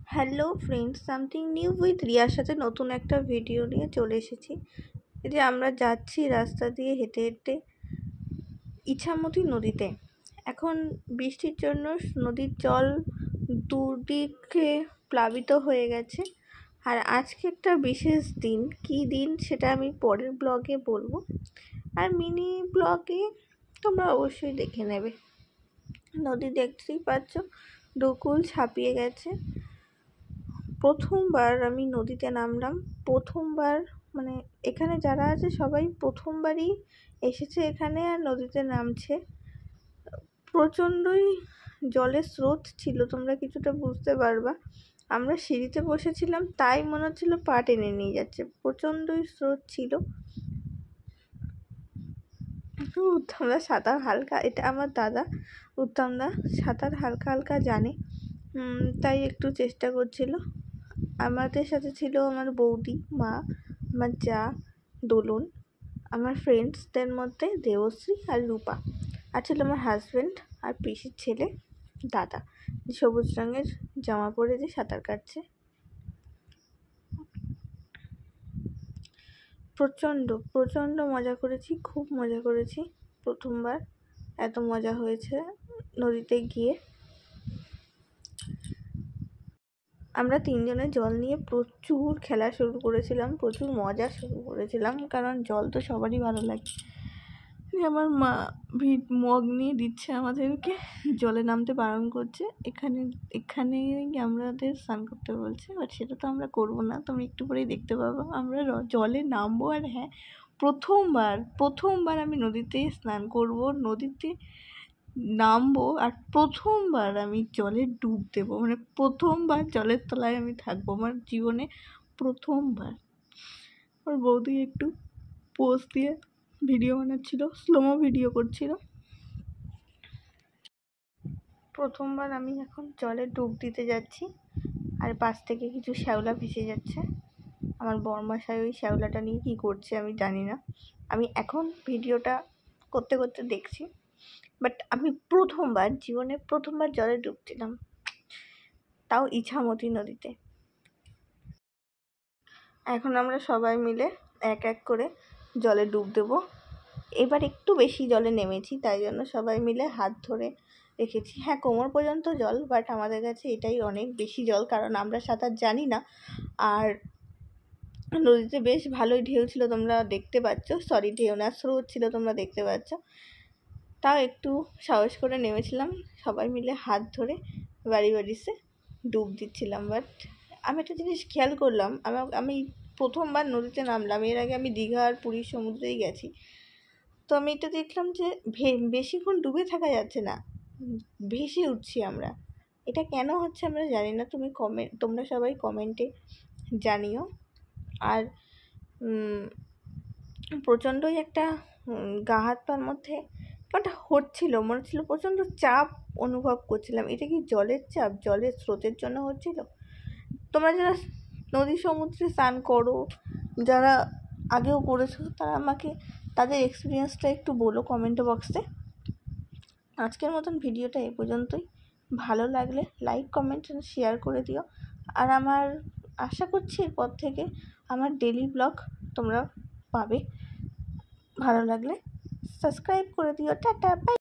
Hello friends, something new with রিয়ার সাথে নতুন একটা ভিডিও নিয়ে চলে এসেছি। এই যে আমরা যাচ্ছি রাস্তা দিয়ে হেঁটে হেঁটে ইছামতি নদীতে। এখন বৃষ্টির জন্য নদীর জল দুদিকে প্লাবিত হয়ে গেছে। আর আজকে একটা বিশেষ দিন, কী দিন সেটা আমি পরের ব্লগে বলবো, আর মিনি ব্লগে তোমরা অবশ্যই দেখে নেবে। নদী দেখতেই পাচ্ছ দুকুল ছাপিয়ে গেছে। প্রথমবার আমি নদীতে নামলাম, প্রথমবার মানে এখানে যারা আছে সবাই প্রথমবারই এসেছে এখানে আর নদীতে নামছে। প্রচণ্ডই জলের স্রোত ছিল, তোমরা কিছুটা বুঝতে পারবা। আমরা সিঁড়িতে বসেছিলাম, তাই মনে হচ্ছিল পা টেনে নিয়ে যাচ্ছে, প্রচণ্ডই স্রোত ছিল। উত্তমদা সাঁতার হালকা, এটা আমার দাদা উত্তমদা সাঁতার হালকা হালকা জানে, তাই একটু চেষ্টা করছিল। আমাদের সাথে ছিল আমার বৌদি, মা, আমার যা, দোলন, আমার ফ্রেন্ডসদের মধ্যে দেবশ্রী আর রূপা, আর ছিল আমার হাজব্যান্ড আর পিসির ছেলে দাদা, সবুজ রঙের জামা পরে যে সাঁতার কাটছে। প্রচণ্ড মজা করেছি, খুব মজা করেছি। প্রথমবার এত মজা হয়েছে নদীতে গিয়ে। আমরা তিনজনে জল নিয়ে প্রচুর খেলা শুরু করেছিলাম, প্রচুর মজা শুরু করেছিলাম, কারণ জল তো সবারই ভালো লাগে। আমার মা মগ নিয়ে দিচ্ছে আমাদেরকে, জলে নামতে বারণ করছে, এখানে আমাদের স্নান করতে বলছে, বাট সেটা তো আমরা করবো না, তুমি একটু পরেই দেখতে পাবো। আমরা জলে নামবো, আর হ্যাঁ, প্রথমবার আমি নদীতে স্নান করব, নদীতে নামবো, আর প্রথমবার আমি জলে ডুব দেবো, মানে প্রথমবার জলের তলায় আমি থাকবো আমার জীবনে, প্রথমবার। আর বৌদি একটু পোজ দিয়ে ভিডিও বানাচ্ছিল, স্লোমো ভিডিও করছিল। প্রথমবার আমি এখন জলে ডুব দিতে যাচ্ছি, আর পাশ থেকে কিছু শ্যাওলা ভেসে যাচ্ছে। আমার বরমশাই ওই শ্যাওলাটা নিয়ে কী করছে আমি জানি না, আমি এখন ভিডিওটা করতে করতে দেখছি। বাট আমি জীবনে প্রথমবার জলে ডুবছিলাম, তাও ইছামতি নদীতে। এখন আমরা সবাই মিলে এক এক করে জলে ডুব দেবো। এবার একটু বেশি জলে নেমেছি, তাই জন্য সবাই মিলে হাত ধরে রেখেছি। হ্যাঁ, কোমর পর্যন্ত জল, বাট আমাদের কাছে এটাই অনেক বেশি জল, কারণ আমরা সাঁতার জানি না। আর নদীতে বেশ ভালোই ঢেউ ছিল, তোমরা দেখতে পাচ্ছ, ঢেউ না, স্রোত ছিল, তোমরা দেখতে পাচ্ছ। তাও একটু সাহস করে নেমেছিলাম, সবাই মিলে হাত ধরে বাড়িতে ডুব দিচ্ছিলাম। বাট আমি একটা জিনিস খেয়াল করলাম, আমি প্রথমবার নদীতে নামলাম, এর আগে আমি দীঘা আর পুরীর সমুদ্রেই গেছি। তো আমি এটা দেখলাম যে বেশিক্ষণ ডুবে থাকা যাচ্ছে না, ভেসে উঠছি আমরা। এটা কেন হচ্ছে আমরা জানি না, তোমরা সবাই কমেন্টে জানিও। আর প্রচণ্ডই একটা গা হাত পার মধ্যে একটা হচ্ছিল, মনে হচ্ছিলো প্রচণ্ড চাপ অনুভব করছিলাম। এটা কি জলের চাপ, জলের স্রোতের জন্য হচ্ছিল? তোমরা যারা নদী সমুদ্রে স্নান করো, যারা আগেও করেছো, তারা আমাকে তাদের এক্সপিরিয়েন্সটা একটু বলো কমেন্ট বক্সে। আজকের মতন ভিডিওটা এ পর্যন্তই। ভালো লাগলে লাইক, কমেন্ট, শেয়ার করে দিও। আর আমার আশা করছি এরপর থেকে আমার ডেলি ব্লগ তোমরা পাবে। ভালো লাগলে সাবস্ক্রাইব করে দিও। Ta-ta, by.